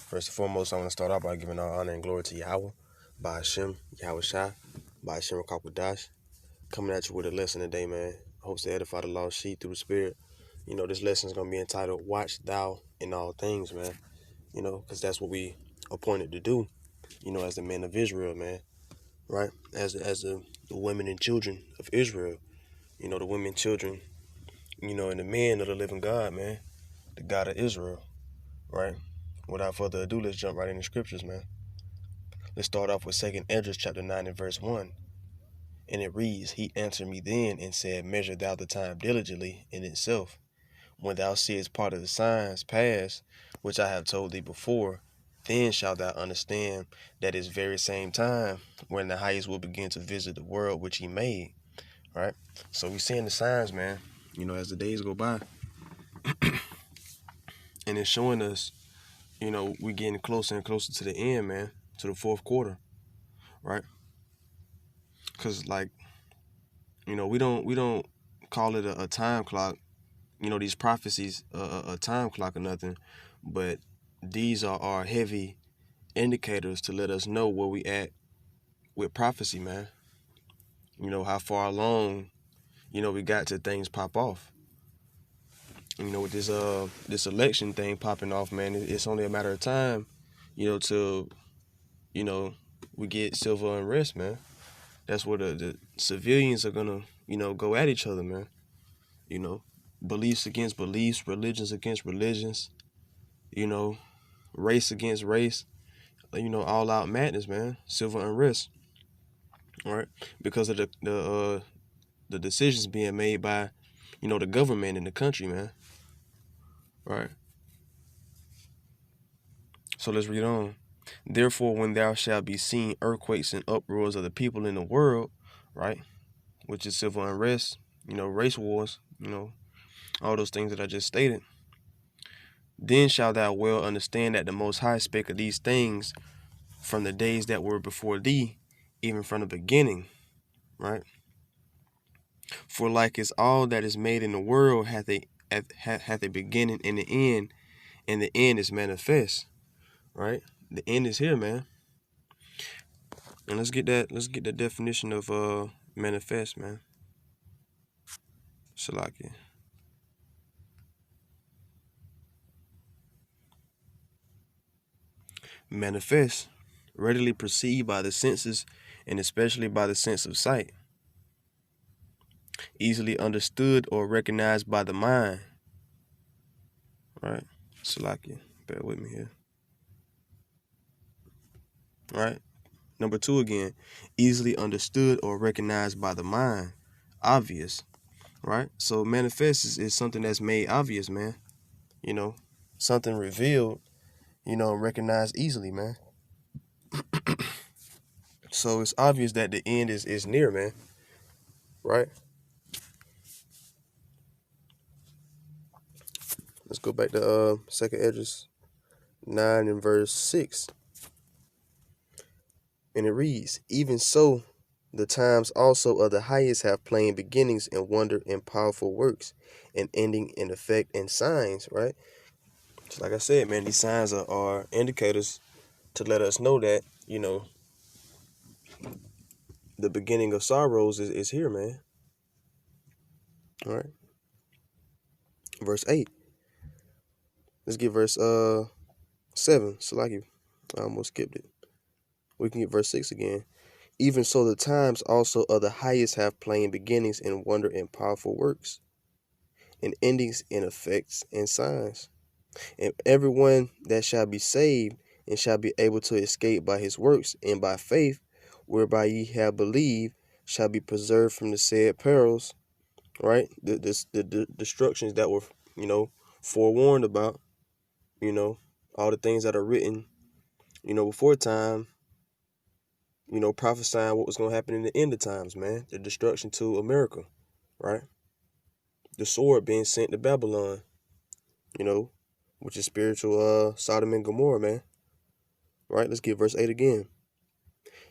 First and foremost, I want to start out by giving all honor and glory to Yahweh, by Hashem, Yahweh Shai, by Hashem Kakwadash. Coming at you with a lesson today, man. Hopes to edify the lost sheep through the Spirit. This lesson is going to be entitled, Watch Thou in All Things, man. Because that's what we appointed to do, as the men of Israel, man. Right? As the women and children of Israel. The women and children, and the men of the living God, man. The God of Israel. Right? Without further ado, let's jump right in the scriptures, man. Let's start off with 2 Esdras chapter 9 and verse 1. And it reads, He answered me then and said, Measure thou the time diligently in itself. When thou seest part of the signs pass, which I have told thee before, then shalt thou understand that is very same time when the highest will begin to visit the world which he made. Right? So we seeing the signs, man, as the days go by. And it's showing us, we getting closer and closer to the end, man, to the fourth quarter. Right? Because we don't call it a time clock, these prophecies a time clock or nothing, but these are heavy indicators to let us know where we at with prophecy, man. How far along, we got to things pop off. With this election thing popping off, man, it's only a matter of time, till, we get civil unrest, man. That's where the civilians are gonna, go at each other, man. Beliefs against beliefs, religions against religions, race against race, all out madness, man. Civil unrest, right? Because of the decisions being made by, the government in the country, man. Right. So let's read on. Therefore, when thou shalt be seen earthquakes and uproars of the people in the world, right, which is civil unrest, race wars, all those things that I just stated, then shalt thou well understand that the Most High spake of these things from the days that were before thee, even from the beginning, right? For like as all that is made in the world hath a beginning and an end, and the end is manifest, right? The end is here, man. And let's get the definition of manifest, man. Salakia. Manifest, readily perceived by the senses, and especially by the sense of sight. Easily understood or recognized by the mind. Right? Salakia. Bear with me here. Right? Number 2 again. Easily understood or recognized by the mind. Obvious. Right? So manifest is something that's made obvious, man. Something revealed, recognized easily, man. So it's obvious that the end is near, man. Right? Let's go back to 2 Esdras 9 and verse 6. And it reads, Even so, the times also of the highest have plain beginnings and wonder and powerful works, and ending in effect and signs, right? So like I said, man, these signs are indicators to let us know that, the beginning of sorrows is here, man. All right. Verse 8. Let's get verse 7. So like I almost skipped it. We can get verse 6 again. Even so, the times also of the highest have plain beginnings and wonder and powerful works, and endings in effects and signs. And everyone that shall be saved and shall be able to escape by his works and by faith, whereby ye have believed, shall be preserved from the said perils, right? The destructions that were, forewarned about, all the things that are written, before time, prophesying what was going to happen in the end of times, man. The destruction to America, right? The sword being sent to Babylon, which is spiritual Sodom and Gomorrah, man. Right? Let's get verse 8 again.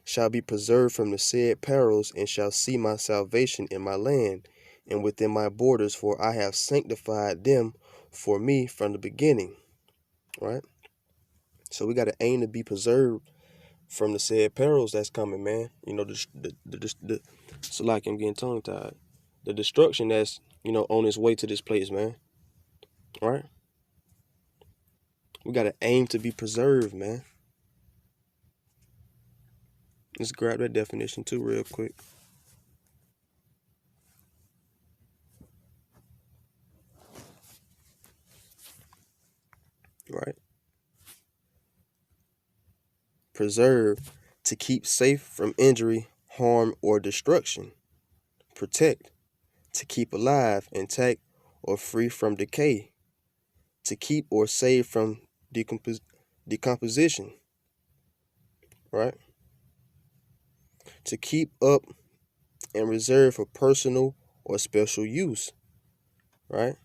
Shall be preserved from the said perils, and shall see my salvation in my land and within my borders, for I have sanctified them for me from the beginning. Right? So we got to aim to be preserved from the said perils that's coming, man. So like I'm getting tongue tied. The destruction that's, on its way to this place, man. All right? We got to aim to be preserved, man. Let's grab that definition too real quick. Right? Preserve, to keep safe from injury, harm, or destruction. Protect, to keep alive, intact, or free from decay. To keep or save from decomposition. Right? To keep up and reserve for personal or special use. Right?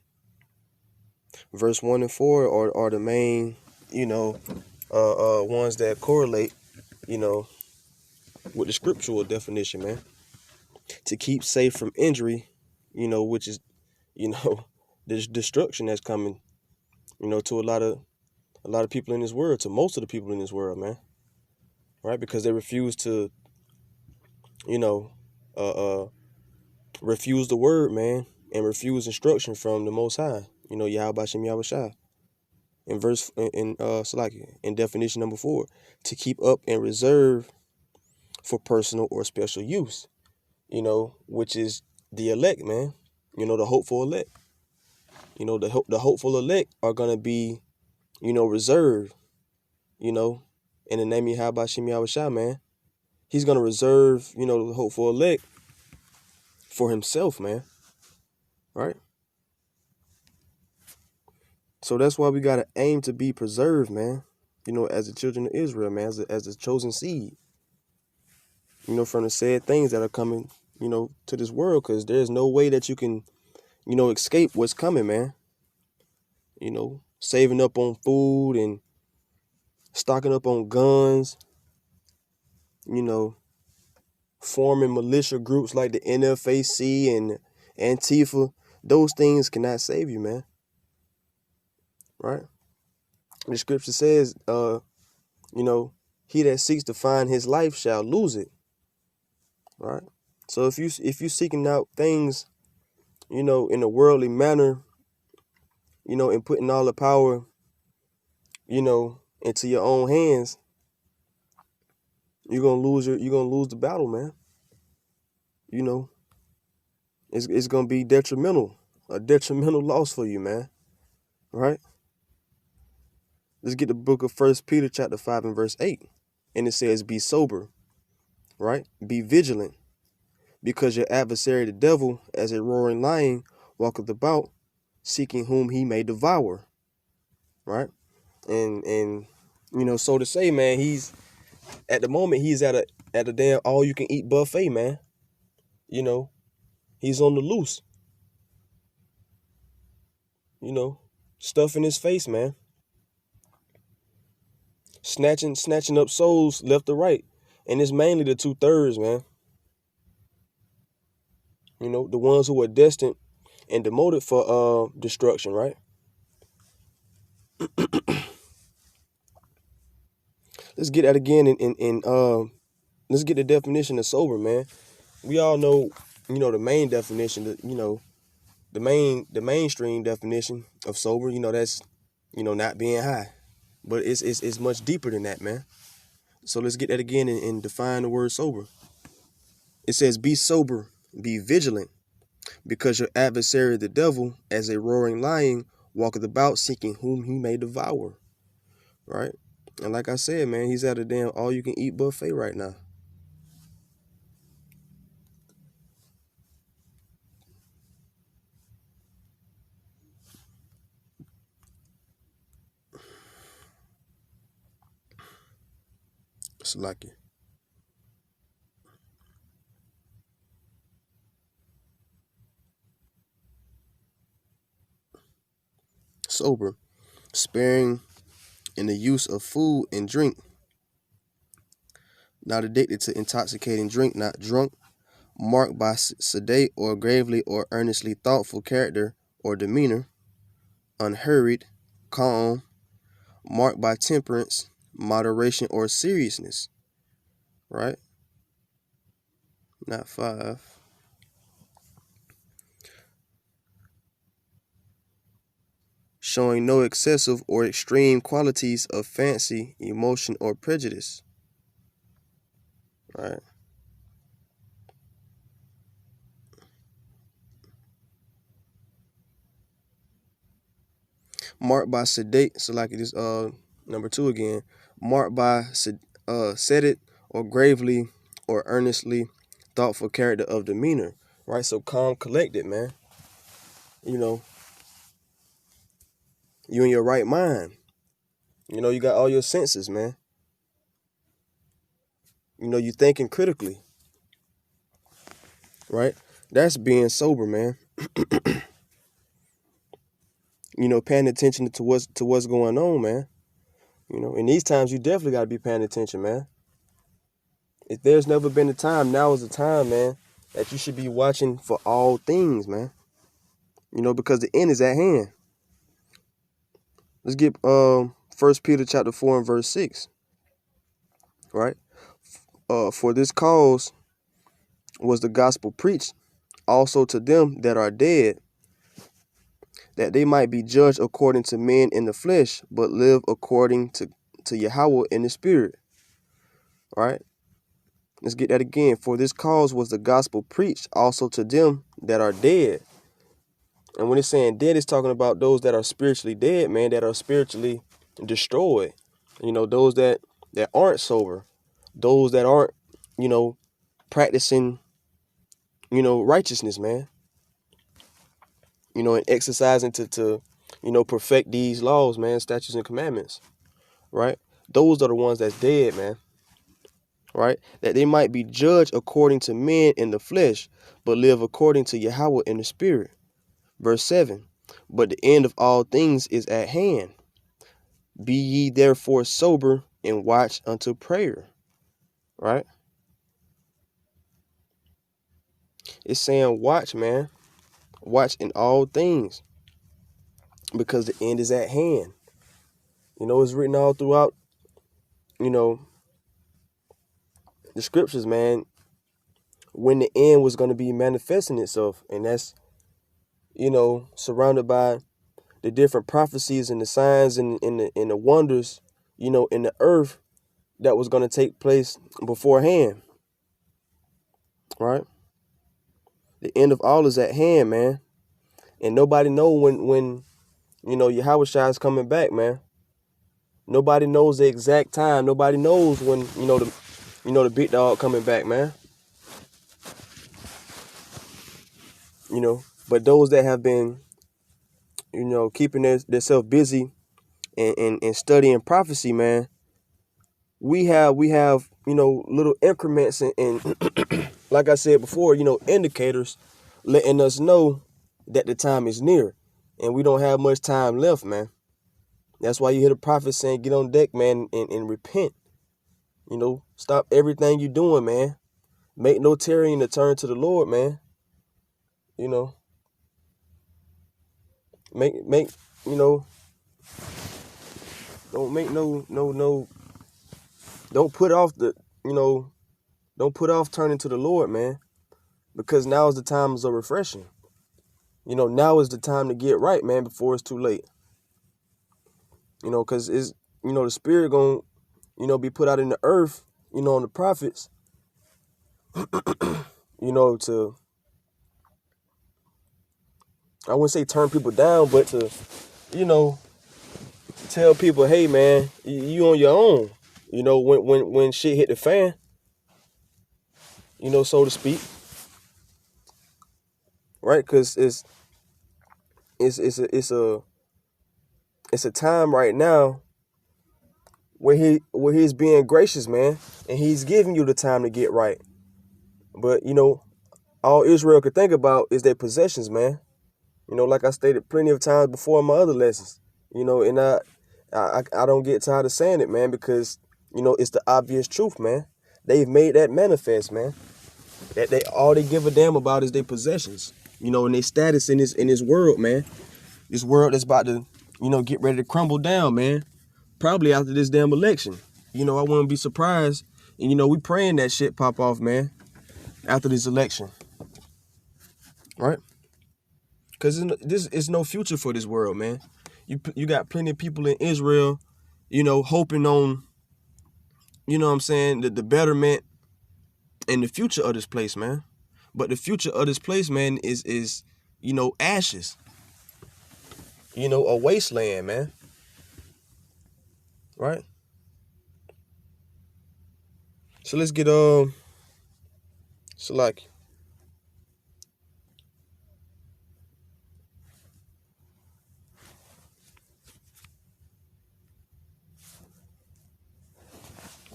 Verse 1 and 4 are the main, ones that correlate, with the scriptural definition, man. To keep safe from injury, which is, the destruction that's coming, to a lot of people in this world, to most of the people in this world, man. Right? Because they refuse to, refuse the word, man, and refuse instruction from the Most High. Yahweh Shem Yahweh Shai. In definition number 4, to keep up and reserve for personal or special use, which is the elect, man. The hopeful elect. The hopeful elect are gonna be, reserved, in the name of Yahweh Shem Yahweh Shai, man. He's gonna reserve, the hopeful elect for himself, man. Right? So that's why we gotta aim to be preserved, man. As the children of Israel, man, as a chosen seed. From the said things that are coming, to this world, because there's no way that you can, escape what's coming, man. Saving up on food and stocking up on guns, forming militia groups like the NFAC and Antifa. Those things cannot save you, man. Right? The scripture says, he that seeks to find his life shall lose it. Right? So if you seeking out things, in a worldly manner, and putting all the power, into your own hands, you're gonna lose the battle, man. It's gonna be a detrimental loss for you, man. Right? Let's get the book of 1 Peter chapter 5 and verse 8. And it says, be sober, right? Be vigilant, because your adversary the devil, as a roaring lion, walketh about, seeking whom he may devour. Right? And so to say, man, he's at the moment he's at a damn all you can eat buffet, man. He's on the loose. Stuff in his face, man. Snatching up souls left to right. And it's mainly the 2/3, man. The ones who are destined and demoted for destruction, right? Let's get that again let's get the definition of sober, man. We all know, the main definition, the mainstream definition of sober, that's, not being high. But it's much deeper than that, man. So let's get that again and define the word sober. It says, be sober, be vigilant, because your adversary the devil, as a roaring lion, walketh about, seeking whom he may devour. Right? And like I said, man, he's at a damn all you can eat buffet right now. It's like it. Sober, sparing in the use of food and drink, not addicted to intoxicating drink, not drunk, marked by sedate or gravely or earnestly thoughtful character or demeanor, unhurried, calm, marked by temperance, moderation, or seriousness, right? Not 5. Showing no excessive or extreme qualities of fancy, emotion, or prejudice, right? Marked by sedate, so like it is number 2 again, marked by sedate or gravely or earnestly thoughtful character of demeanor, right? So calm, collected, man. You know, you in your right mind. You know, you got all your senses, man. You know, you thinking critically, right? That's being sober, man. You know, paying attention to what's going on, man. You know, in these times, you definitely got to be paying attention, man. If there's never been a time, now is the time, man, that you should be watching for all things, man. You know, because the end is at hand. Let's get 1 Peter chapter 4 and verse 6, right? For this cause was the gospel preached also to them that are dead, that they might be judged according to men in the flesh, but live according to Yahweh in the spirit, right? Let's get that again. For this cause was the gospel preached also to them that are dead. And when it's saying dead, it's talking about those that are spiritually dead, man, that are spiritually destroyed. You know, those that aren't sober, those that aren't, you know, practicing, you know, righteousness, man. You know, and exercising to you know, perfect these laws, man, statutes and commandments, right? Those are the ones that's dead, man, right? That they might be judged according to men in the flesh, but live according to Yahweh in the spirit. Verse 7, but the end of all things is at hand. Be ye therefore sober and watch unto prayer, right? It's saying watch, man. Watch in all things, because the end is at hand. You know, it's written all throughout, you know, the scriptures, man, when the end was going to be manifesting itself. And that's, you know, surrounded by the different prophecies and the signs and the wonders, you know, in the earth that was going to take place beforehand, right? The end of all is at hand, man. And nobody know when you know, Yahushua is coming back, man. Nobody knows the exact time. Nobody knows when, you know, the big dog coming back, man. You know, but those that have been, you know, keeping themselves busy and studying prophecy, man, we have, you know, little increments and like I said before, you know, indicators letting us know that the time is near and we don't have much time left, man. That's why you hear the prophet saying, get on deck, man, and repent. You know, stop everything you're doing, man. Make no tarrying to turn to the Lord, man. You know, make, you know, don't make don't put off don't put off turning to the Lord, man, because now is the times of refreshing. You know, now is the time to get right, man, before it's too late. You know, because it's, you know, the spirit gonna, you know, be put out in the earth, you know, on the prophets, you know, to, I wouldn't say turn people down, but to, you know, tell people, hey, man, you on your own. You know, when shit hit the fan, you know, so to speak, right? Because it's a time right now where he's being gracious, man, and he's giving you the time to get right. But, you know, all Israel could think about is their possessions, man. You know, like I stated plenty of times before in my other lessons, you know, and I don't get tired of saying it, man, because, you know, it's the obvious truth, man. They've made that manifest, man. That all they give a damn about is their possessions, you know, and their status in this world, man. This world that's about to, you know, get ready to crumble down, man. Probably after this damn election. I wouldn't be surprised. And, we praying that shit pop off, man, after this election, right? Because this is no future for this world, man. You got plenty of people in Israel, hoping on, what I'm saying, the betterment and the future of this place, man. But the future of this place, man, is ashes. A wasteland, man. Right? So let's get Salaki.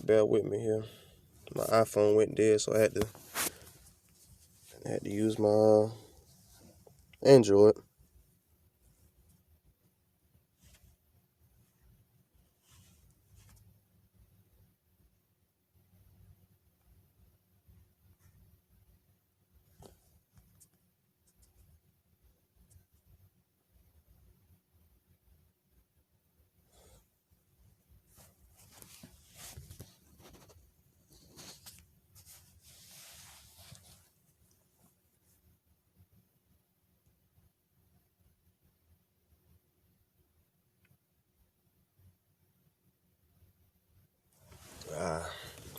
Bear with me here. My iPhone went dead, so I had to use my Android.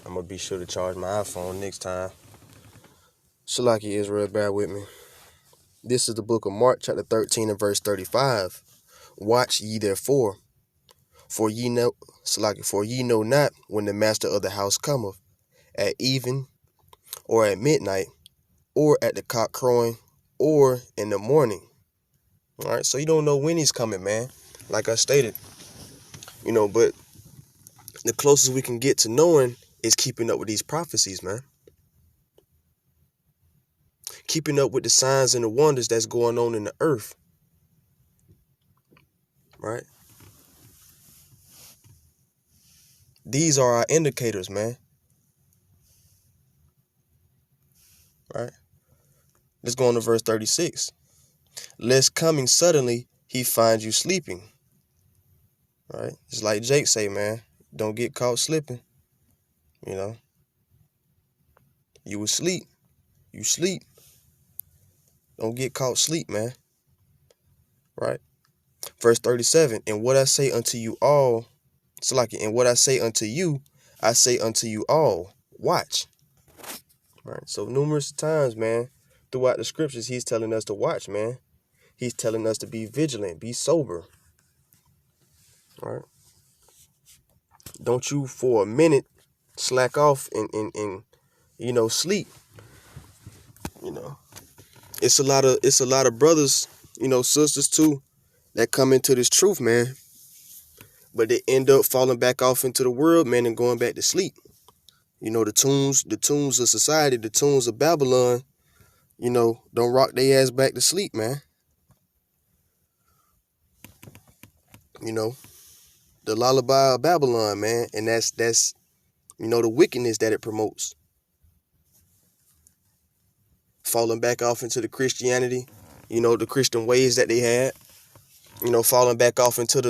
I'm gonna be sure to charge my iPhone next time. Shalaki Israel, bear with me. This is the book of Mark, chapter 13 and verse 35. Watch ye therefore, for ye know not when the master of the house cometh, at even, or at midnight, or at the cock crowing, or in the morning. All right, so you don't know when he's coming, man. Like I stated, but the closest we can get to knowing is keeping up with these prophecies, man. Keeping up with the signs and the wonders that's going on in the earth. Right? These are our indicators, man. Right? Let's go on to verse 36. Lest coming suddenly he find you sleeping. Right? It's like Jake say, man. Don't get caught slipping. You will sleep. You sleep. Don't get caught sleep, man. Right? Verse 37. And what I say unto you all, and what I say unto you, I say unto you all, watch. Right? So numerous times, man, throughout the scriptures, he's telling us to watch, man. He's telling us to be vigilant, be sober. Right? Don't you for a minute slack off and sleep. It's a lot of brothers, sisters too, that come into this truth, man. But they end up falling back off into the world, man, and going back to sleep. The tunes of society, the tunes of Babylon, don't rock their ass back to sleep, man. The lullaby of Babylon, man, and that's the wickedness that it promotes. Falling back off into the Christianity, the Christian ways that they had, falling back off into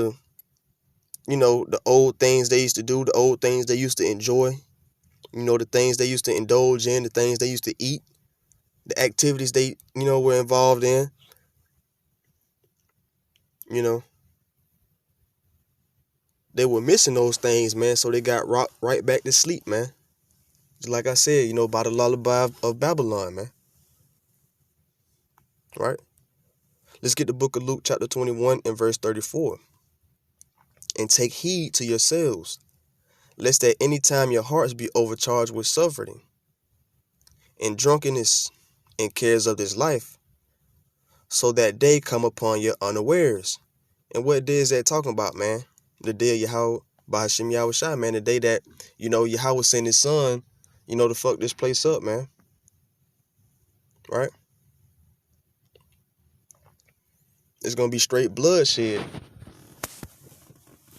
the old things they used to do, the old things they used to enjoy, the things they used to indulge in, the things they used to eat, the activities they, were involved in, they were missing those things, man, so they got rocked right back to sleep, man. Just like I said, by the lullaby of Babylon, man. Right? Let's get the book of Luke chapter 21 and verse 34. And take heed to yourselves, lest at any time your hearts be overcharged with suffering and drunkenness and cares of this life, so that day come upon you unawares. And what day is that talking about, man? The day of Yahweh, Bahashim Yahushua, man. The day that, Yahweh sent his son, to fuck this place up, man. Right? It's going to be straight bloodshed.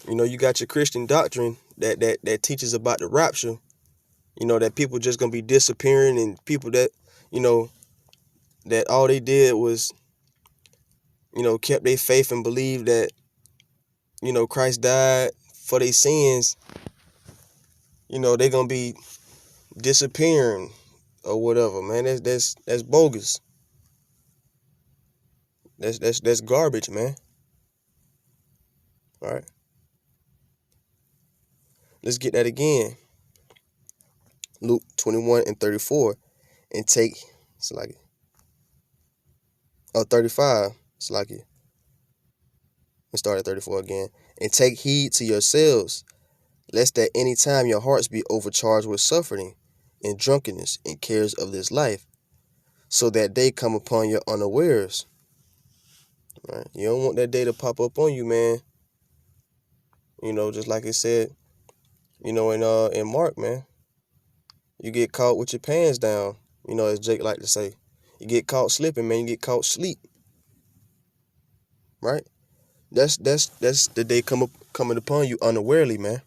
You got your Christian doctrine that teaches about the rapture, that people just going to be disappearing, and people that, that all they did was, kept their faith and believed that, Christ died for their sins, They gonna be disappearing or whatever, man. That's bogus. That's garbage, man. All right, let's get that again. Luke 21:34, and take, it's like, 35. It's like it. Let's start at 34 again. And take heed to yourselves, lest at any time your hearts be overcharged with suffering and drunkenness and cares of this life, so that day come upon you unawares. Right? You don't want that day to pop up on you, man. Just like it said, in Mark, man. You get caught with your pants down, as Jake like to say. You get caught slipping, man. You get caught sleep. Right? That's the day coming upon you unawarely, man.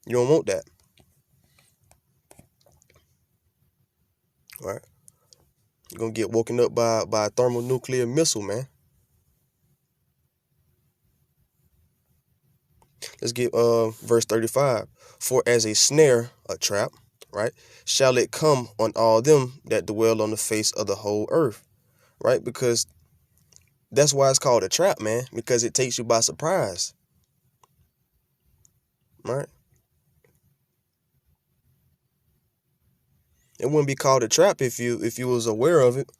You don't want that. Right? You're gonna get woken up by a thermonuclear missile, man. Let's get verse 35. For as a snare, a trap, right, shall it come on all them that dwell on the face of the whole earth. Right? Because that's why it's called a trap, man, because it takes you by surprise. Right? It wouldn't be called a trap if you was aware of it.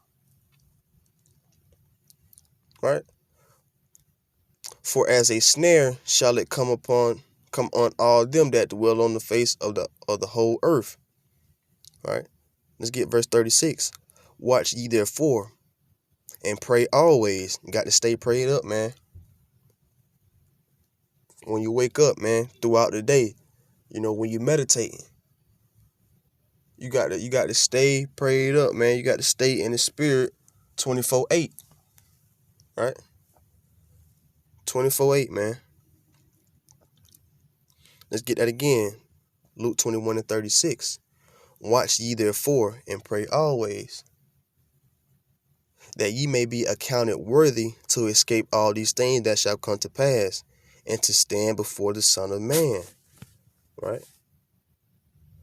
Right? For as a snare shall it come on all them that dwell on the face of the whole earth. Right? Let's get verse 36. Watch ye therefore and pray always. You got to stay prayed up, man. When you wake up, man, throughout the day, when you meditating, you got to stay prayed up, man. You got to stay in the spirit 24/8. Right? 24/8, man. Let's get that again. Luke 21:36. Watch ye therefore and pray always, that ye may be accounted worthy to escape all these things that shall come to pass, and to stand before the Son of Man. Right?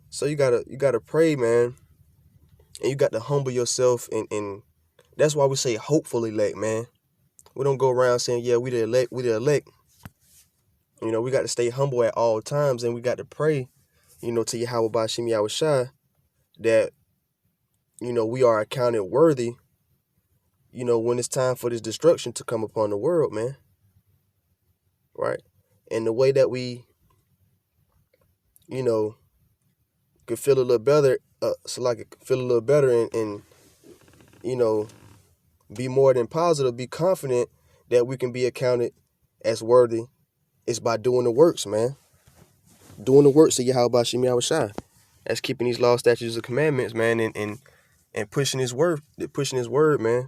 So you gotta pray, man, and you got to humble yourself, and that's why we say hopeful elect, man. We don't go around saying, yeah, we the elect. We got to stay humble at all times, and we got to pray, to Yahweh Bashim Yahushua, that, we are accounted worthy, when it's time for this destruction to come upon the world, man. Right? And the way that we, could feel a little better, and be more than positive, be confident that we can be accounted as worthy, is by doing the works, man. Doing the works of Yahweh Bashim Yahushua. That's keeping these laws, statutes, and commandments, man, and pushing his word, man.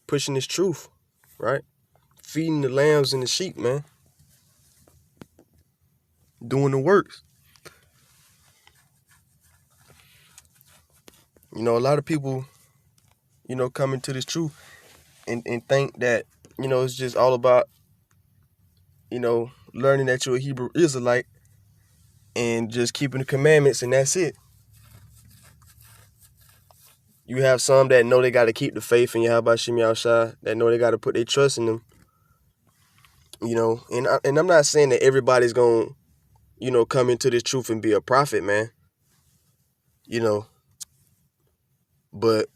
Pushing his truth, right? Feeding the lambs and the sheep, man. Doing the works. A lot of people, come into this truth and think that, it's just all about, learning that you're a Hebrew Israelite and just keeping the commandments, and that's it. You have some that know they got to keep the faith in Yahweh Shem Yahushua, that know they got to put their trust in them. And I'm not saying that everybody's going to, come into this truth and be a prophet, man. But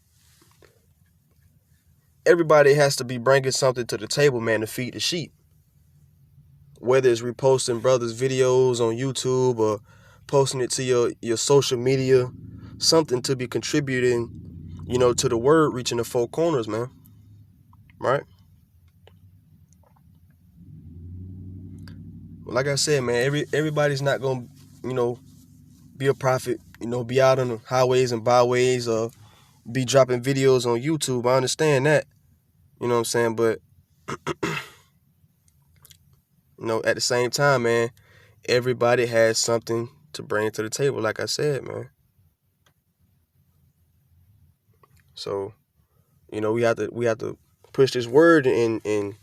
everybody has to be bringing something to the table, man, to feed the sheep. Whether it's reposting brothers' videos on YouTube or posting it to your social media, something to be contributing, to the word reaching the four corners, man. Right? Like I said, man, everybody's not gonna, be a prophet, be out on the highways and byways or be dropping videos on YouTube. I understand that. You know what I'm saying? But at the same time, man, everybody has something to bring to the table, like I said, man. So, we have to push this word and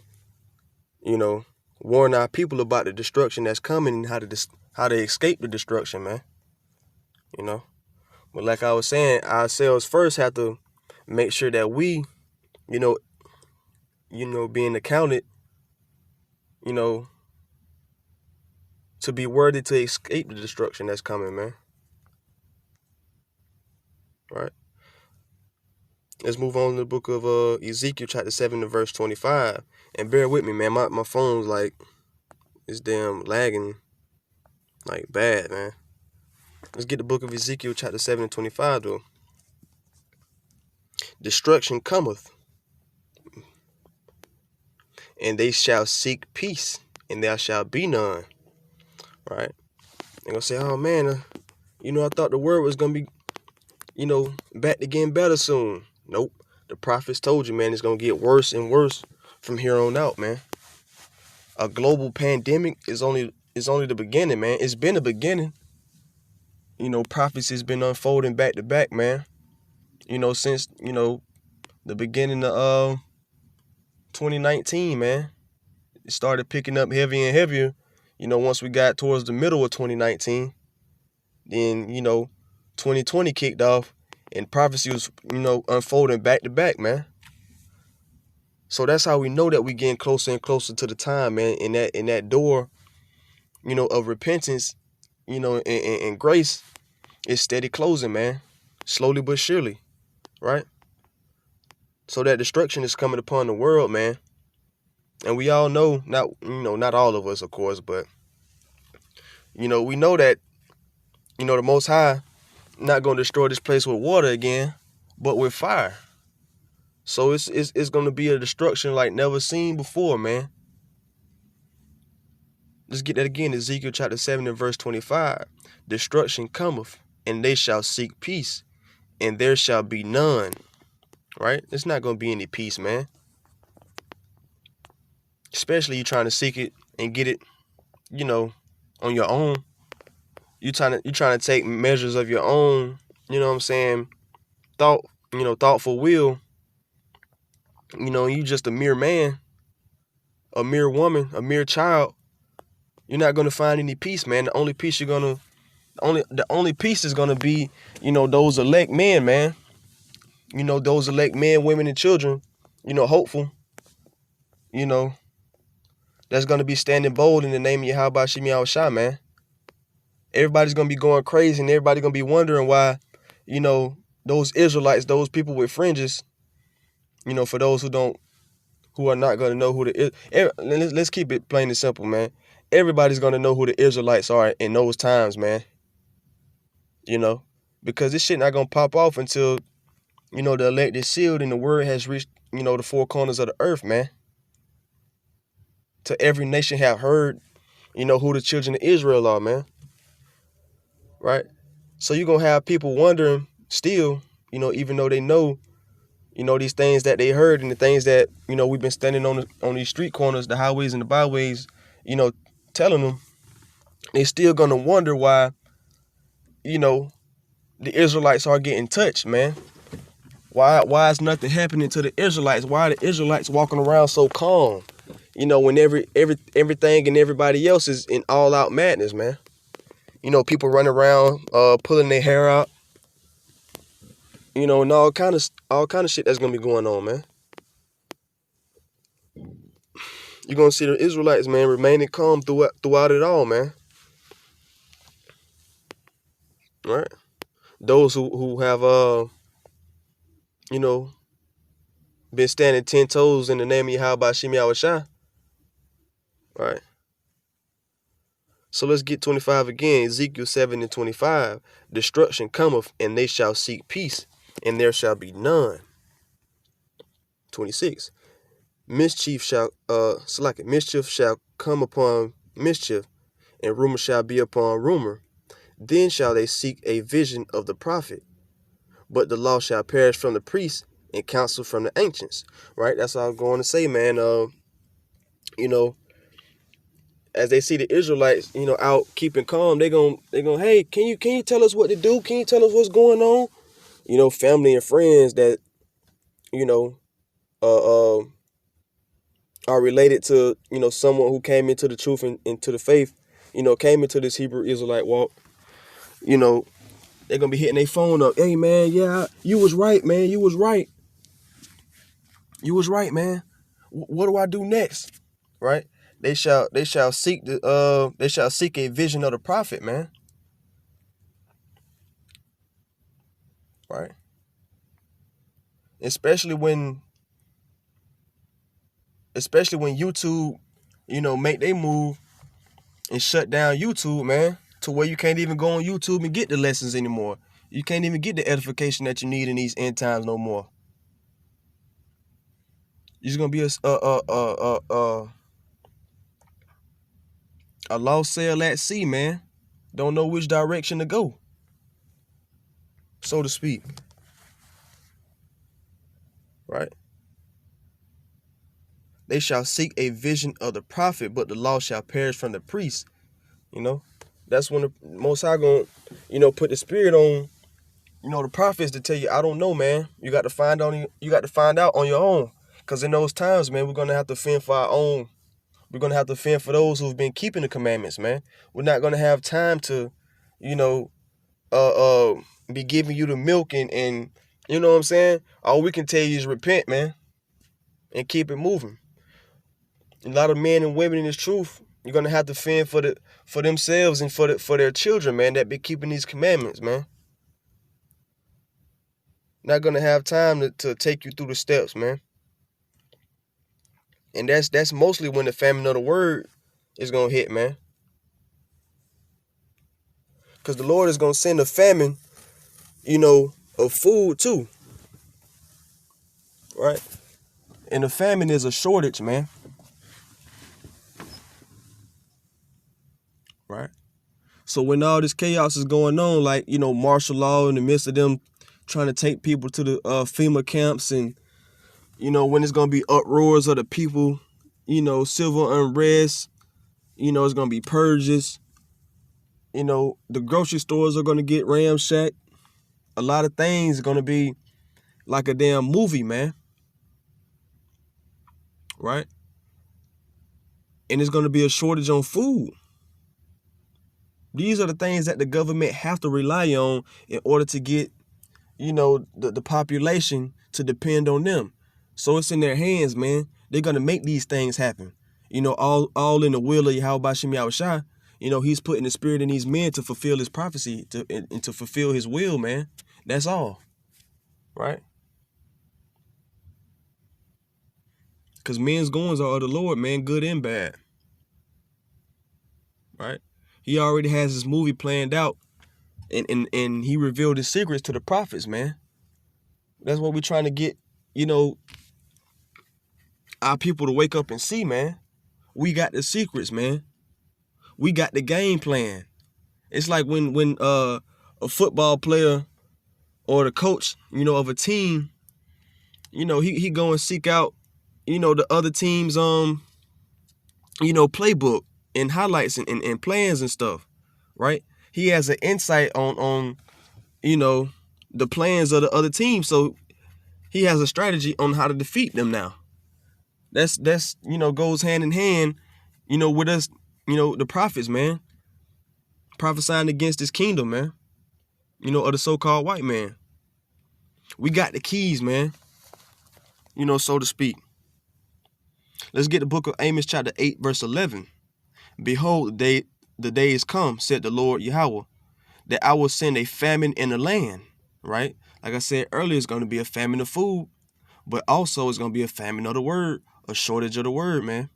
warn our people about the destruction that's coming and how to escape the destruction, man. You know. But like I was saying, ourselves first have to make sure that we, you know, being accounted, you know, to be worthy to escape the destruction that's coming, man. Right? Let's move on to the book of Ezekiel chapter 7 and verse 25. And bear with me, man. My phone's like, it's damn lagging like bad, man. Let's get the book of Ezekiel chapter 7 and 25 though. Destruction cometh, and they shall seek peace, and there shall be none. Right? They're gonna say, oh man, I thought the word was gonna be, back to getting better soon. Nope. The prophets told you, man, it's gonna get worse and worse from here on out, man. A global pandemic is only the beginning, man. It's been the beginning. Prophecy's been unfolding back to back, man. Since, the beginning of 2019, man. It started picking up heavier and heavier, once we got towards the middle of 2019. Then, 2020 kicked off and prophecy was, unfolding back to back, man. So that's how we know that we getting closer and closer to the time, man. In that door, of repentance, and grace is steady closing, man. Slowly but surely, right? So that destruction is coming upon the world, man. And we all know, not all of us, of course, but, we know that, the Most High not going to destroy this place with water again, but with fire. So it's going to be a destruction like never seen before, man. Let's get that again. Ezekiel chapter 7 and verse 25. Destruction cometh, and they shall seek peace, and there shall be none. Right? There's not going to be any peace, man. Especially you trying to seek it and get it, on your own. You trying to take measures of your own, thoughtful will. You just a mere man, a mere woman, a mere child. You're not gonna find any peace, man. The only peace is gonna be, those elect men, man. Those elect men, women, and children, hopeful, that's gonna be standing bold in the name of Yahweh Shem Yahushua, man. Everybody's gonna be going crazy, and everybody's gonna be wondering why, those Israelites, those people with fringes, for those who are not gonna know who let's keep it plain and simple, man. Everybody's gonna know who the Israelites are in those times, man. Because this shit not gonna pop off until, the elect is sealed and the word has reached, the four corners of the earth, man. To every nation have heard, who the children of Israel are, man. Right? So you're gonna have people wondering still, even though they know, these things that they heard and the things that, we've been standing on these street corners, the highways and the byways, telling them, they still gonna wonder why, the Israelites are getting touched, man. Why is nothing happening to the Israelites? Why are the Israelites walking around so calm? When everything and everybody else is in all out madness, man. People running around, pulling their hair out, and all kind of shit that's gonna be going on, man. You're gonna see the Israelites, man, remaining calm throughout it all, man. Right? Those who have been standing 10 toes in the name of Yahweh Shem Yahushua. Right? So let's get 25 again. Ezekiel 7 and 25. Destruction cometh, and they shall seek peace, and there shall be none. 26. Mischief shall come upon mischief, and rumor shall be upon rumor. Then shall they seek a vision of the prophet, but the law shall perish from the priests and counsel from the ancients. Right? That's all I'm going to say, man. As they see the Israelites, out keeping calm, they're gonna, hey, can you tell us what to do? Can you tell us what's going on? Family and friends that, are related to, someone who came into the truth and into the faith, came into this Hebrew Israelite walk, you know, they're gonna be hitting their phone up. Hey man, yeah, you was right, man. You was right. You was right, man. What do I do next? Right? They shall seek a vision of the prophet, man. Right? Especially when YouTube, make they move and shut down YouTube, man, to where you can't even go on YouTube and get the lessons anymore. You can't even get the edification that you need in these end times no more. You're just gonna be a lost sail at sea, man. Don't know which direction to go, so to speak. Right? They shall seek a vision of the prophet, but the law shall perish from the priest. That's when the Most High gonna, put the spirit on, the prophets to tell you, I don't know, man. You got to find out on your own. Because in those times, man, we're gonna have to fend for our own. We're gonna have to fend for those who've been keeping the commandments, man. We're not gonna have time to, be giving you the milk and you know what I'm saying? All we can tell you is repent, man, and keep it moving. A lot of men and women in this truth, you're gonna have to fend for themselves and for their children, man, that be keeping these commandments, man. Not gonna have time to take you through the steps, man. And that's mostly when the famine of the word is gonna hit, man. Because the Lord is gonna send a famine, of food too. Right? And the famine is a shortage, man. Right? So when all this chaos is going on, like, martial law in the midst of them trying to take people to the FEMA camps, and, when it's going to be uproars of the people, civil unrest, it's going to be purges, the grocery stores are going to get ramshacked. A lot of things are going to be like a damn movie, man. Right? And it's going to be a shortage on food. These are the things that the government have to rely on in order to get, the population to depend on them. So it's in their hands, man. They're going to make these things happen. All in the will of Yahweh Bashim Yahushua. He's putting the spirit in these men to fulfill his prophecy and to fulfill his will, man. That's all. Right? Because men's goings are of the Lord, man, good and bad. Right? He already has his movie planned out, and he revealed his secrets to the prophets, man. That's what we're trying to get, our people to wake up and see, man. We got the secrets, man. We got the game plan. It's like when a football player or the coach, of a team, he go and seek out, the other team's playbook and highlights and plans and stuff, right? He has an insight on the plans of the other team, so he has a strategy on how to defeat them now. That's goes hand in hand, with us, the prophets, man, prophesying against this kingdom, man, of the so-called white man. We got the keys, man, so to speak. Let's get the book of Amos chapter 8, verse 11. Behold, the days come, said the Lord Yahweh, that I will send a famine in the land, right? Like I said earlier, it's going to be a famine of food, but also it's going to be a famine of the word, a shortage of the word, man.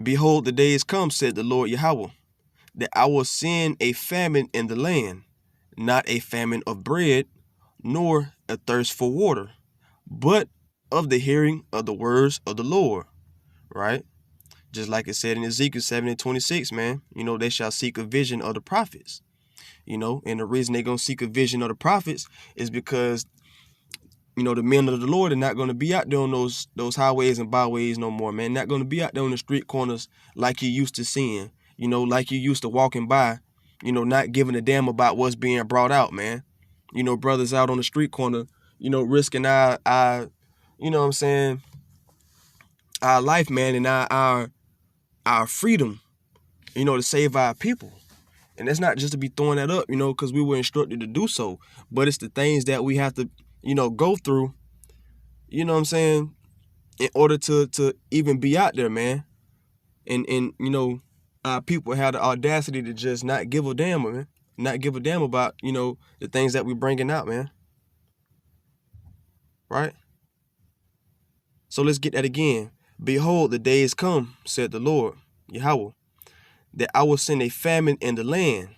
Behold, the days come, said the Lord Yahweh, that I will send a famine in the land, not a famine of bread, nor a thirst for water, but of the hearing of the words of the Lord, right? Just like it said in Ezekiel 7:26, man, they shall seek a vision of the prophets, and the reason they're going to seek a vision of the prophets is because, the men of the Lord are not going to be out there on those highways and byways no more, man. Not going to be out there on the street corners like you used to seeing, like you used to walking by, not giving a damn about what's being brought out, man. Brothers out on the street corner, risking our you know what I'm saying, our life, man, and our freedom, to save our people. And that's not just to be throwing that up, because we were instructed to do so. But it's the things that we have to, go through, what I'm saying, in order to even be out there, man. And our people have the audacity to just not give a damn, man. Not give a damn about, the things that we're bringing out, man. Right? So let's get that again. Behold, the days come, said the Lord, Yahweh, that I will send a famine in the land,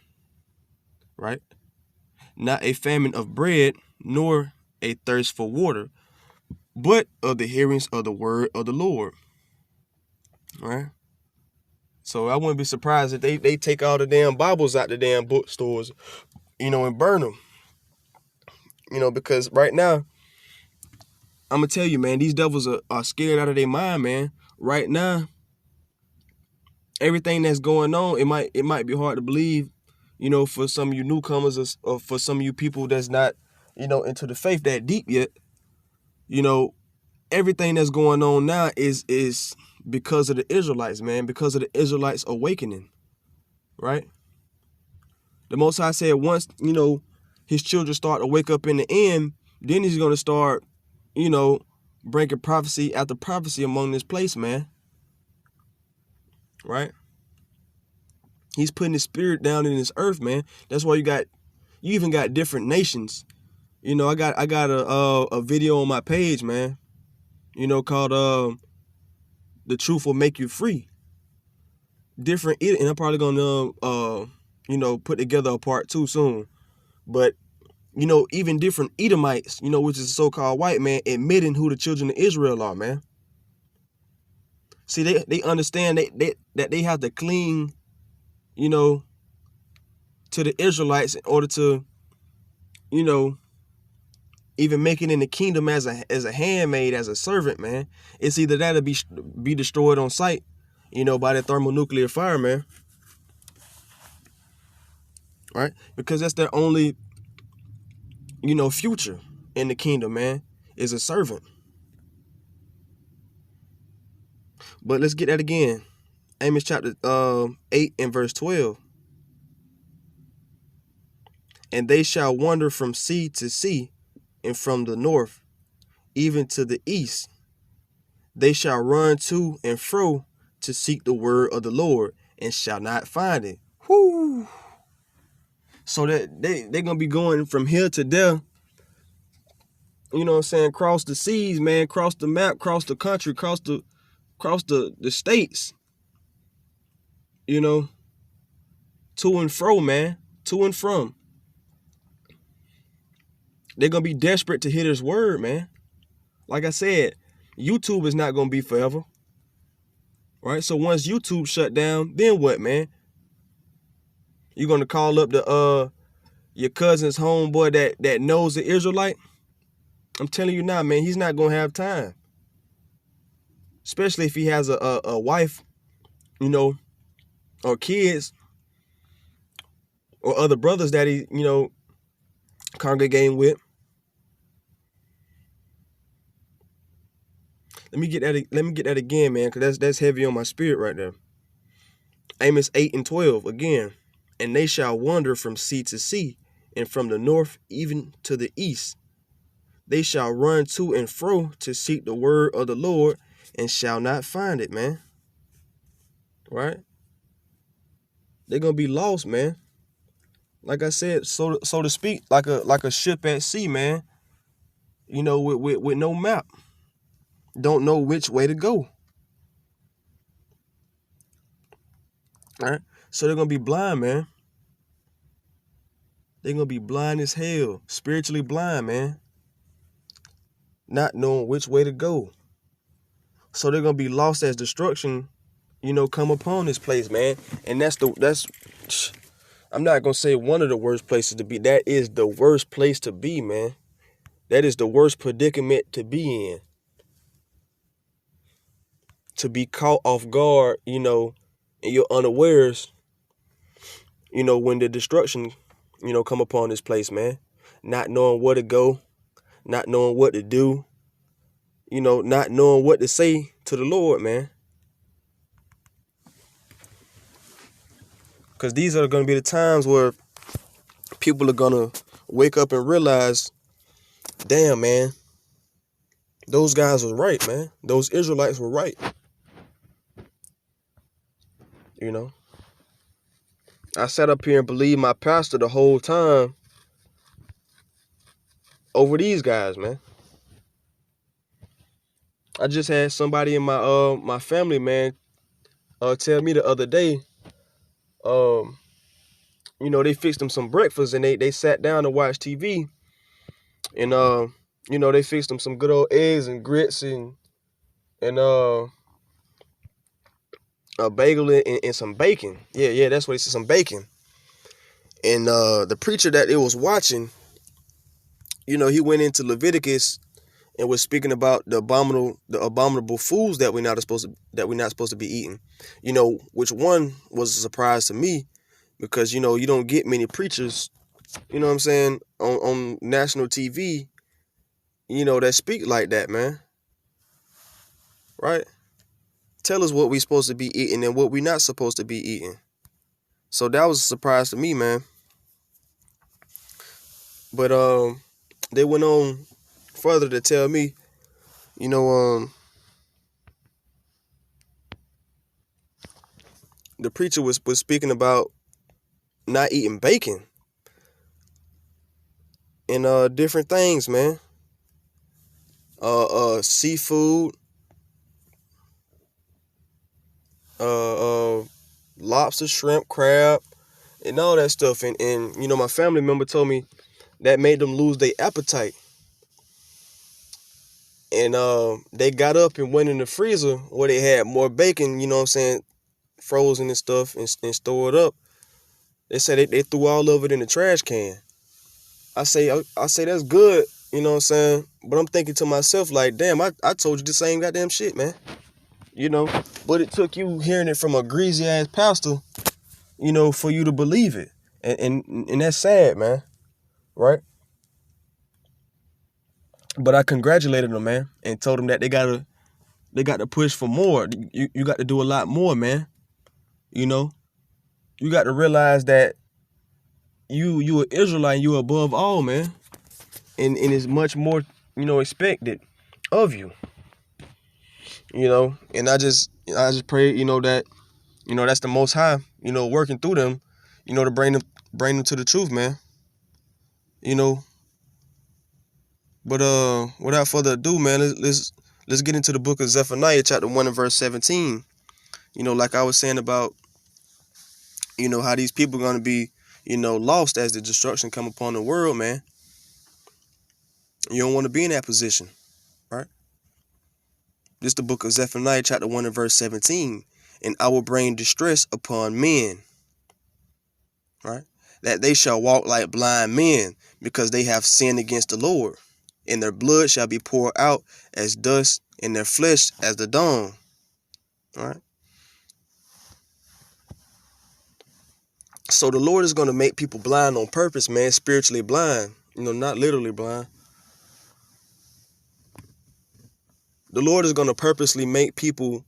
right? Not a famine of bread, nor a thirst for water, but of the hearings of the word of the Lord, right? So I wouldn't be surprised if they take all the damn Bibles out the damn bookstores, and burn them, because right now, I'm going to tell you, man, these devils are scared out of their mind, man. Right now, everything that's going on, it might be hard to believe, for some of you newcomers or for some of you people that's not, into the faith that deep yet. Everything that's going on now is because of the Israelites, man, because of the Israelites awakening, right? The Most High said once, his children start to wake up in the end, then he's going to start, bringing prophecy after prophecy among this place, man. Right? He's putting his spirit down in this earth, man. That's why you even got different nations. I got a video on my page, man, called The Truth Will Make You Free. Different, and I'm probably gonna put together a part 2 soon. But even different Edomites, which is a so-called white man, admitting who the children of Israel are, man. See, they understand that they have to cling, to the Israelites in order to, even make it in the kingdom as a handmaid, as a servant, man. It's either that or be destroyed on sight, by the thermonuclear fire, man. Right? Because that's their only, future in the kingdom, man, is a servant. But let's get that again. Amos chapter 8 and verse 12. And they shall wander from sea to sea, and from the north, even to the east. They shall run to and fro to seek the word of the Lord, and shall not find it. Whoo! So that they're going to be going from here to there, cross the seas, man, cross the map, cross the country, cross the states, to and fro, man, to and from. They're going to be desperate to hear his word, man. Like I said, YouTube is not going to be forever. Right? So once YouTube shut down, then what, man? You're going to call up your cousin's homeboy that knows the Israelite? I'm telling you now, man, he's not going to have time. Especially if he has a wife, or kids, or other brothers that he, congregating with. Let me get that again, man, because that's heavy on my spirit right there. Amos 8 and 12, again. And they shall wander from sea to sea, and from the north even to the east. They shall run to and fro to seek the word of the Lord, and shall not find it, man. Right? They're gonna be lost, man. Like I said, so to speak, like a ship at sea, man. With no map. Don't know which way to go. All right? So they're gonna be blind, man. They're gonna be blind as hell, spiritually blind, man. Not knowing which way to go. So they're gonna be lost as destruction, come upon this place, man. And that's I'm not gonna say one of the worst places to be. That is the worst place to be, man. That is the worst predicament to be in. To be caught off guard, in your unawares, when the destruction, come upon this place, man. Not knowing where to go, not knowing what to do, not knowing what to say to the Lord, man. Because these are going to be the times where people are going to wake up and realize, damn, man, those guys were right, man. Those Israelites were right. I sat up here and believed my pastor the whole time over these guys, man. I just had somebody in my family, man, tell me the other day, they fixed them some breakfast and they sat down to watch TV, and they fixed them some good old eggs and grits and a bagel and some bacon. Yeah, that's what he said, some bacon. And the preacher that it was watching, he went into Leviticus and was speaking about the abominable foods that we're not supposed to be eating. Which one was a surprise to me, because you don't get many preachers, what I'm saying, on national TV, that speak like that, man. Right? Tell us what we supposed to be eating and what we not supposed to be eating. So that was a surprise to me, man. But they went on further to tell me, the preacher was speaking about not eating bacon and different things, man. Seafood, lobster, shrimp, crab, and all that stuff. And my family member told me that made them lose their appetite. And they got up and went in the freezer where they had more bacon, frozen and stuff, and stored up. They said they threw all of it in the trash can. I say that's good, but I'm thinking to myself, like, damn, I told you the same goddamn shit, man. But it took you hearing it from a greasy ass pastor, for you to believe it. And that's sad, man. Right? But I congratulated them, man, and told them that they got to push for more. You got to do a lot more, man. You got to realize that you an Israelite and you above all, man. And it's much more, expected of you. And I just pray, that, that's the Most High, working through them, to bring them to the truth, man. But without further ado, man, let's get into the book of Zephaniah, chapter 1 and verse 17. Like I was saying about, how these people are going to be, lost as the destruction come upon the world, man. You don't want to be in that position, right? This is the book of Zephaniah, chapter 1 and verse 17. And I will bring distress upon men, right? That they shall walk like blind men, because they have sinned against the Lord. And their blood shall be poured out as dust, and their flesh as the dawn. All right. So the Lord is going to make people blind on purpose, man, spiritually blind, not literally blind. The Lord is going to purposely make people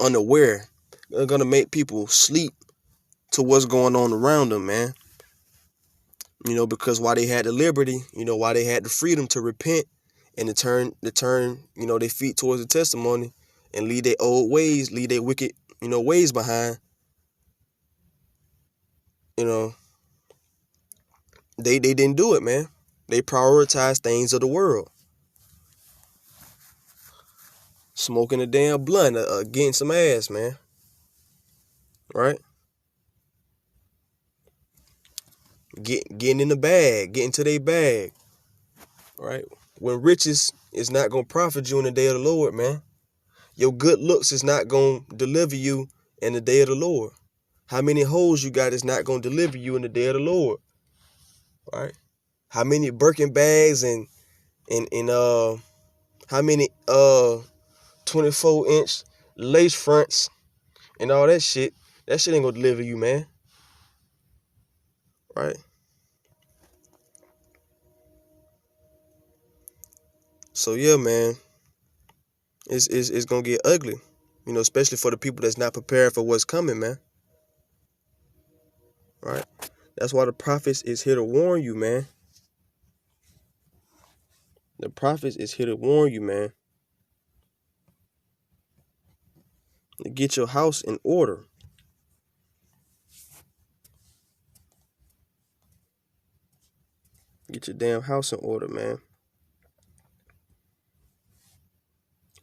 unaware. They're going to make people sleep to what's going on around them, man. Because while they had the liberty, while they had the freedom to repent and to turn, their feet towards the testimony and leave their old ways, leave their wicked, ways behind, they didn't do it, man. They prioritized things of the world. Smoking a damn blunt, getting some ass, man. Right? Getting in the bag, getting to their bag. Right? When riches is not going to profit you in the day of the Lord, man. Your good looks is not going to deliver you in the day of the Lord. How many hoes you got is not going to deliver you in the day of the Lord. Right? How many Birkin bags and how many 24-inch lace fronts and all that shit ain't gonna deliver you, man. Right? So yeah, man, it's gonna get ugly. You know, especially for the people that's not prepared for what's coming, man. Right? That's why the prophets is here to warn you, man. The prophets is here to warn you, man. To get your house in order. Get your damn house in order, man.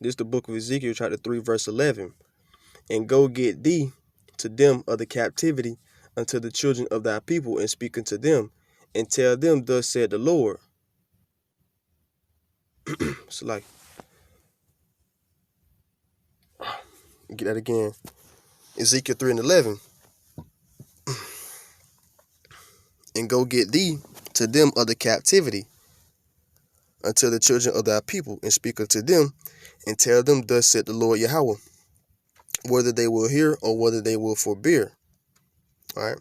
This is the book of Ezekiel, chapter 3, verse 11. And go get thee to them of the captivity unto the children of thy people, and speak unto them, and tell them, thus said the Lord. It's like, get that again. Ezekiel 3 and 11. And go get thee to them of the captivity unto the children of thy people, and speak unto them, and tell them, thus said the Lord Yahweh, whether they will hear or whether they will forbear. All right.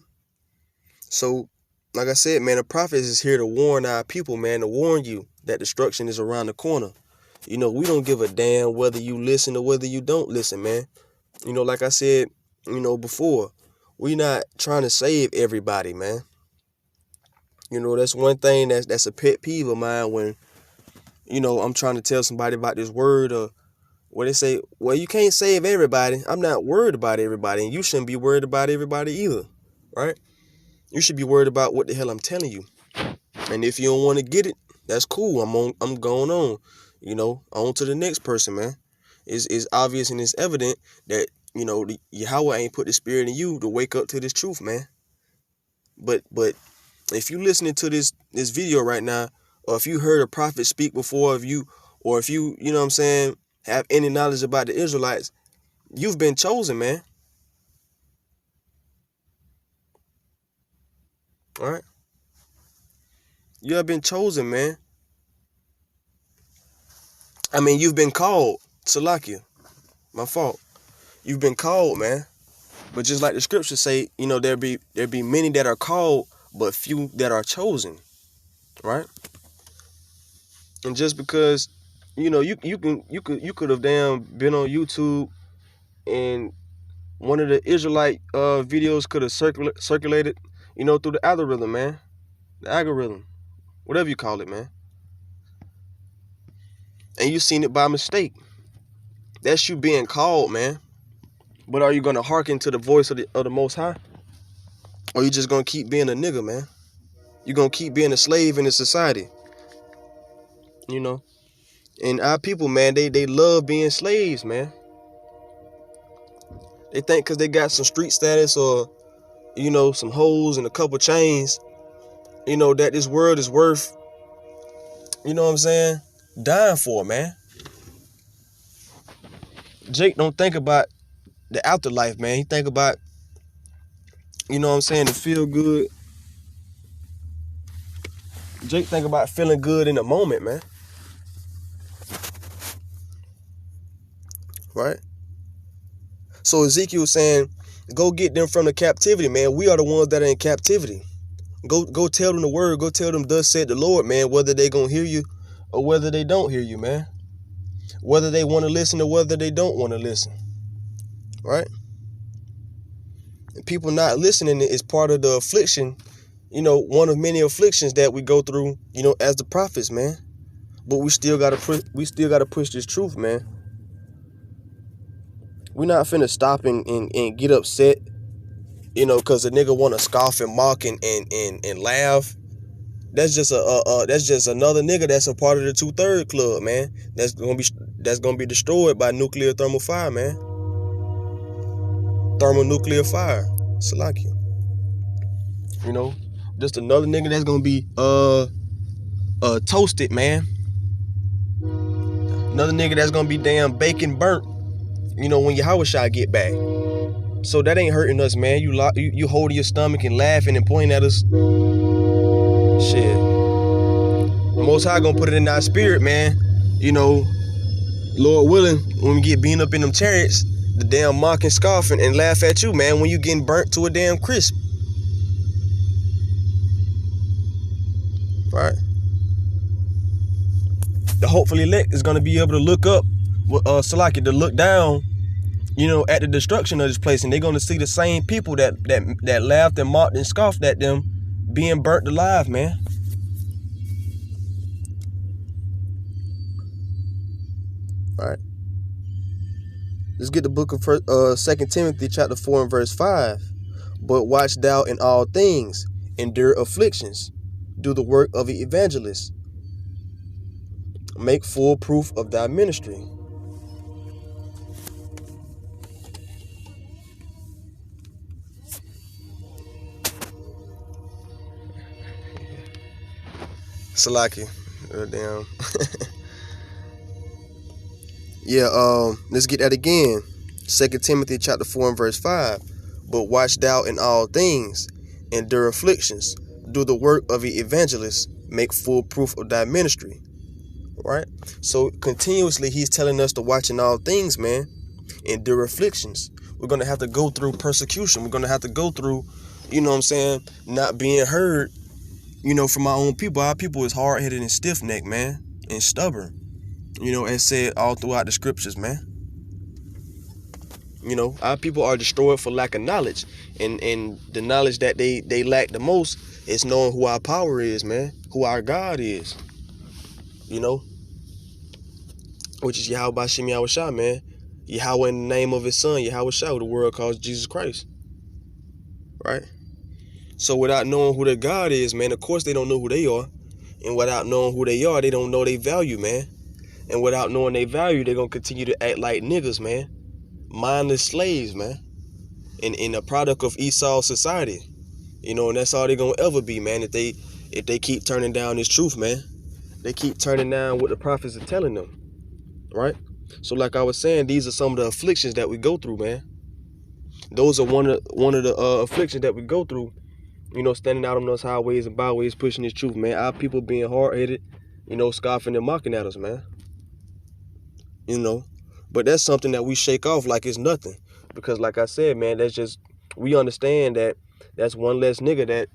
So, like I said, man, the prophet is here to warn our people, man, to warn you that destruction is around the corner. You know, we don't give a damn whether you listen or whether you don't listen, man. You know, like I said, you know, before, we're not trying to save everybody, man. You know, that's one thing that's a pet peeve of mine when, you know, I'm trying to tell somebody about this word, or where they say, well, you can't save everybody. I'm not worried about everybody, and you shouldn't be worried about everybody either, right? You should be worried about what the hell I'm telling you. And if you don't want to get it, that's cool. I'm going on, you know, on to the next person, man. It's obvious and it's evident that, you know, Yahweh ain't put the spirit in you to wake up to this truth, man. But if you listening to this video right now, or if you heard a prophet speak before of you, or if you know what I'm saying, have any knowledge about the Israelites, you've been chosen, man. All right? You have been chosen, man. I mean, you've been called. Salakia. My fault. You've been called, man. But just like the scriptures say, you know, there be many that are called, but few that are chosen. Right? And just because, you know, you could have damn been on YouTube, and one of the Israelite videos could have circulated, you know, through the algorithm, man. The algorithm. Whatever you call it, man. And you seen it by mistake. That's you being called, man. But are you going to hearken to the voice of the Most High? Or you just going to keep being a nigga, man? You're going to keep being a slave in the society. You know? And our people, man, they love being slaves, man. They think because they got some street status, or, you know, some hoes and a couple chains, you know, that this world is worth, you know what I'm saying, dying for, man. Jake don't think about the afterlife, man. He think about, you know what I'm saying, the feel good. Jake think about feeling good in the moment, man. Right? So Ezekiel saying, go get them from the captivity, man. We are the ones that are in captivity. Go tell them the word. Go tell them, thus said the Lord, man, whether they gonna hear you or whether they don't hear you, man. Whether they want to listen or whether they don't want to listen. Right? And people not listening is part of the affliction, you know, one of many afflictions that we go through, you know, as the prophets, man. But we still gotta push this truth, man. We're not finna stop and get upset, you know, because a nigga want to scoff and mock and laugh. That's just another nigga that's a part of the 2/3 club, man. That's gonna be destroyed by nuclear thermal fire, man. Thermonuclear fire. Salakia. You know, just another nigga that's gonna be toasted, man. Another nigga that's gonna be damn bacon burnt, you know, when your Yahweh shot get back. So that ain't hurting us, man. You holding your stomach and laughing and pointing at us. Shit. The Most High gonna put it in our spirit, man. You know, Lord willing, when we get beaten up in them chariots, the damn mock and scoff and laugh at you, man, when you getting burnt to a damn crisp. Right? The hopefully elect is gonna be able to look up Salaki, to look down, at the destruction of this place, and they're gonna see the same people that laughed and mocked and scoffed at them being burnt alive, man. All right. Let's get the book of 2 Timothy chapter 4 and verse 5. But watch thou in all things, endure afflictions, do the work of an evangelist, make full proof of thy ministry. Salaki. Damn. Yeah, let's get that again. 2 Timothy chapter 4 and verse 5. But watch thou in all things, endure afflictions, do the work of an evangelist, make full proof of thy ministry. Right? So continuously he's telling us to watch in all things, man. Endure afflictions. We're going to have to go through persecution. We're going to have to go through, not being heard, from our own people. Our people is hard-headed and stiff-necked, man, and stubborn. As said all throughout the scriptures, man. Our people are destroyed for lack of knowledge. And the knowledge that they lack the most is knowing who our power is, man. Who our God is. Which is Yahweh Bashim Yahweh Shah, man. Yahweh in the name of his son, Yahweh Shah, who the world calls Jesus Christ. Right? So without knowing who their God is, man, of course they don't know who they are. And without knowing who they are, they don't know their value, man. And without knowing their value, they're going to continue to act like niggas, man. Mindless slaves, man. In a product of Esau's society. And that's all they're going to ever be, man, if they keep turning down this truth, man. They keep turning down what the prophets are telling them. Right? So like I was saying, these are some of the afflictions that we go through, man. Those are one of the afflictions that we go through, standing out on those highways and byways, pushing this truth, man. Our people being hard-headed, scoffing and mocking at us, man. But that's something that we shake off like it's nothing. Because like I said, man, we understand that that's one less nigga that,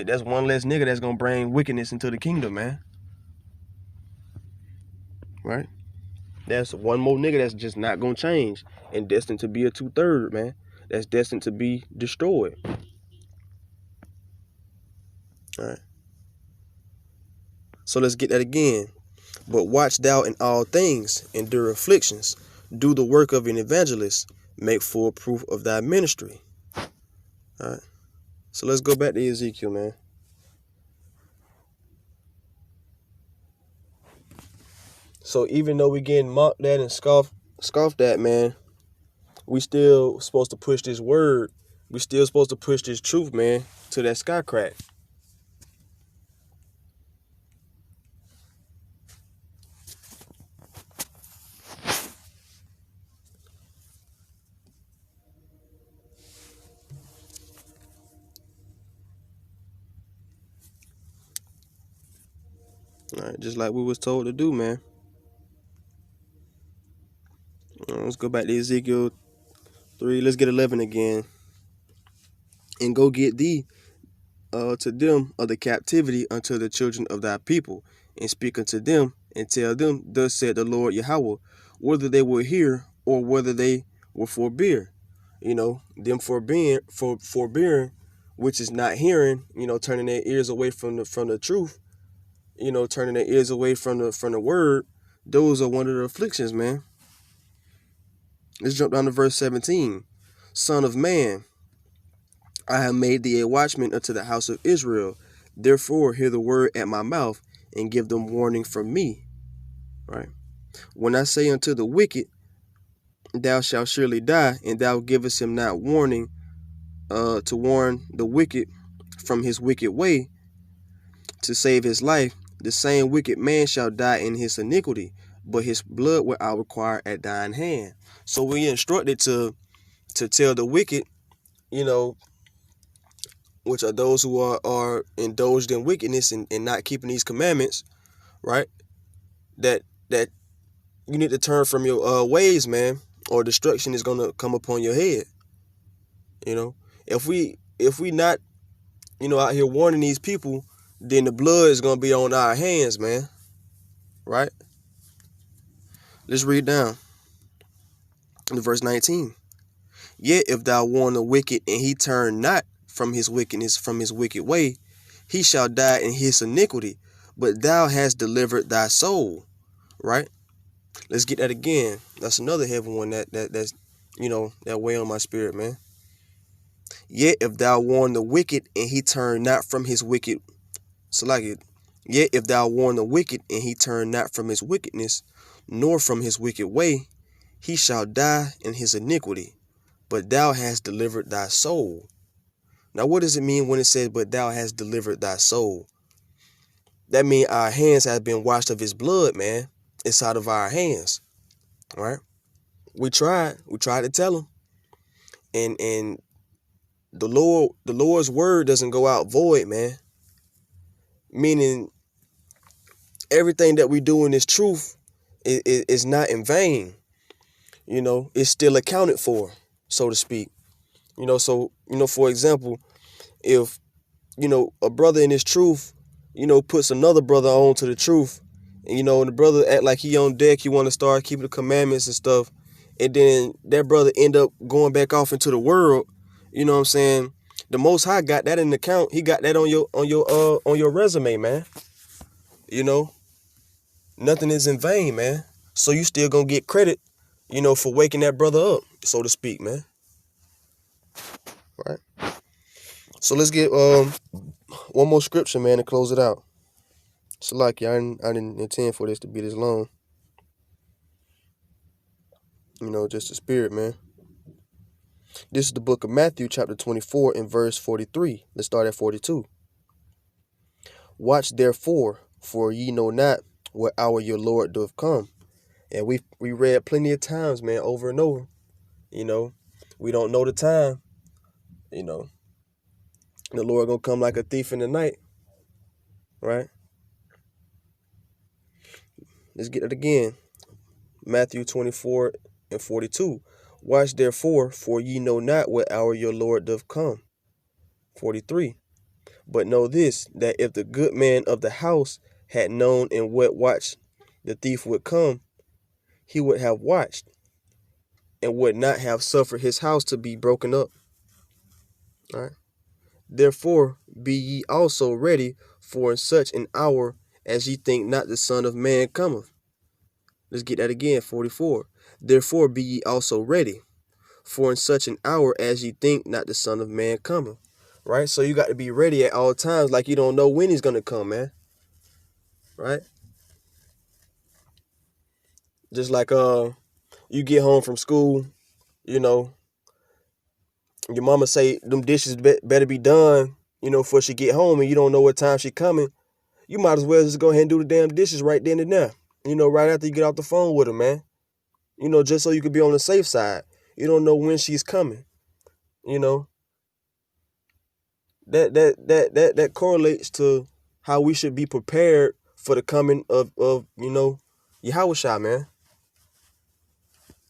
that's one less nigga that's going to bring wickedness into the kingdom, man. Right? That's one more nigga that's just not going to change and destined to be a 2/3, man. That's destined to be destroyed. All right. So let's get that again. But watch thou in all things, endure afflictions, do the work of an evangelist, make full proof of thy ministry. All right. So let's go back to Ezekiel, man. So even though we getting mocked at and scoffed at, man, we still supposed to push this word. We still supposed to push this truth, man, to that sky crack. All right, just like we was told to do, man. Let's go back to Ezekiel 3. Let's get 11 again. And go get thee to them of the captivity unto the children of thy people, and speak unto them, and tell them, thus said the Lord Yahweh, whether they will hear or whether they will forbear. Them forbearing, which is not hearing, turning their ears away from the truth, turning their ears away from the word. Those are one of the afflictions, man. Let's jump down to verse 17. Son of man, I have made thee a watchman unto the house of Israel. Therefore hear the word at my mouth, and give them warning from me. Right? When I say unto the wicked, thou shalt surely die, and thou givest him not warning to warn the wicked from his wicked way, to save his life, the same wicked man shall die in his iniquity, but his blood will I require at thine hand. So we instructed to tell the wicked, which are those who are indulged in wickedness and not keeping these commandments, right? That you need to turn from your ways, man, or destruction is gonna come upon your head. If we not, out here warning these people, then the blood is gonna be on our hands, man. Right? Let's read down in verse 19. Yet if thou warn the wicked, and he turn not from his wickedness, from his wicked way, he shall die in his iniquity, but thou hast delivered thy soul. Right? Let's get that again. That's another heavy one that's that weigh on my spirit, man. Yet if thou warn the wicked, and he turn not from his wicked, yet if thou warn the wicked, and he turn not from his wickedness, nor from his wicked way, he shall die in his iniquity, but thou hast delivered thy soul. Now, what does it mean when it says, but thou hast delivered thy soul? That means our hands have been washed of his blood, man, inside of our hands, right? We tried to tell him, and the Lord's word doesn't go out void, man. Meaning everything that we do in this truth is not in vain. It's still accounted for, so to speak. So, for example, if, a brother in his truth, puts another brother on to the truth, and, the brother act like he on deck, he want to start keeping the commandments and stuff, and then that brother end up going back off into the world, you know what I'm saying? The Most High got that in the account. He got that on your resume, man. Nothing is in vain, man. So you still gonna get credit, for waking that brother up, so to speak, man. Right? So let's get one more scripture, man, to close it out. So like, I didn't intend for this to be this long. Just the spirit, man. This is the book of Matthew, chapter 24, and verse 43. Let's start at 42. Watch therefore, for ye know not what hour your Lord doth come. And we read plenty of times, man, over and over. We don't know the time. The Lord gonna come like a thief in the night. Right? Let's get it again. Matthew 24 and 42. Watch therefore, for ye know not what hour your Lord doth come. 43. But know this, that if the good man of the house had known in what watch the thief would come, he would have watched, and would not have suffered his house to be broken up. All right. Therefore be ye also ready, for in such an hour as ye think not the Son of Man cometh. Let's get that again, 44. Therefore be ye also ready, for in such an hour as ye think not the Son of Man cometh. Right? So you got to be ready at all times, like you don't know when he's going to come, man. Right? Just like you get home from school, your mama say them dishes better be done, before she get home, and you don't know what time she coming. You might as well just go ahead and do the damn dishes right then and there. Right after you get off the phone with her, man. Just so you could be on the safe side. You don't know when she's coming. That correlates to how we should be prepared for the coming of Yahushua, man.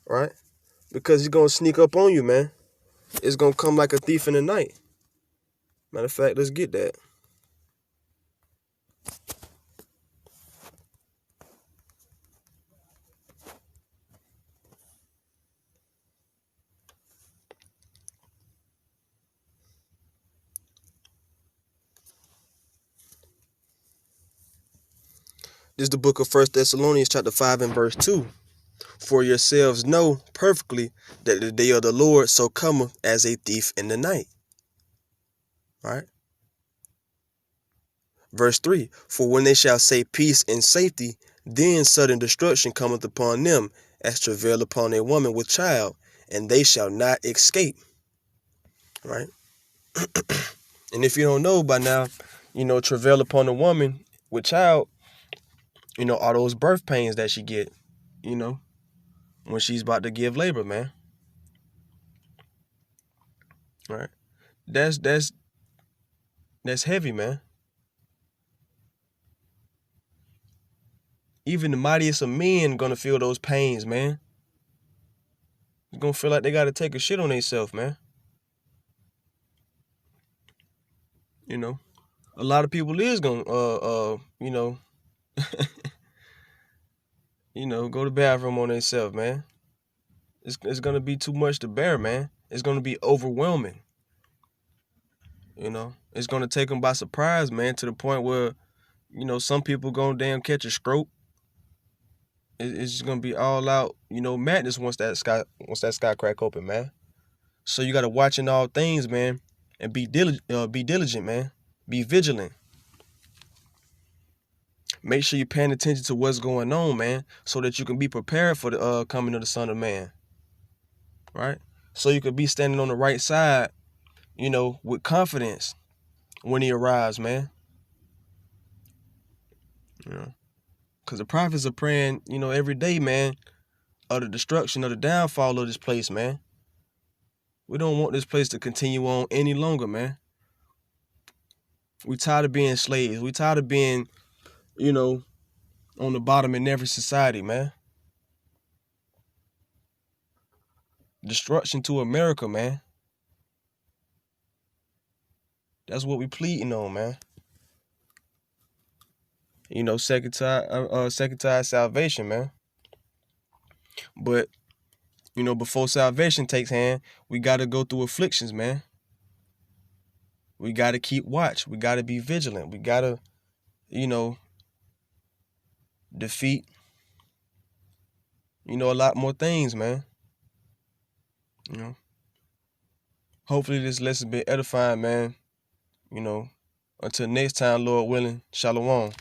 Right? Because he's gonna sneak up on you, man. It's gonna come like a thief in the night. Matter of fact, let's get that. This is the book of 1 Thessalonians chapter 5 and verse 2. For yourselves know perfectly that the day of the Lord so cometh as a thief in the night. All right. Verse 3. For when they shall say peace and safety, then sudden destruction cometh upon them, as travail upon a woman with child, and they shall not escape. Right? And if you don't know by now, travail upon a woman with child, all those birth pains that she get, when she's about to give labor, man. Right? That's heavy, man. Even the mightiest of men gonna feel those pains, man. You're gonna feel like they gotta take a shit on themselves, man. A lot of people is gonna go to the bathroom on themselves, man. It's gonna be too much to bear, man. It's gonna be overwhelming. It's gonna take them by surprise, man, to the point where, some people gonna damn catch a stroke. It's just gonna be all out, madness once that sky crack open, man. So you gotta watch in all things, man, and be diligent, man. Be vigilant. Make sure you're paying attention to what's going on, man, so that you can be prepared for the coming of the Son of Man. Right? So you can be standing on the right side, with confidence when he arrives, man. Because the prophets are praying, every day, man, of the destruction, of the downfall of this place, man. We don't want this place to continue on any longer, man. We tired of being slaves. We tired of being, on the bottom in every society, man. Destruction to America, man. That's what we pleading on, man. Second time salvation, man. But, before salvation takes hand, we got to go through afflictions, man. We got to keep watch. We got to be vigilant. We got to, defeat, a lot more things, man. Hopefully this lesson been edifying, man. Until next time, Lord willing, shalom.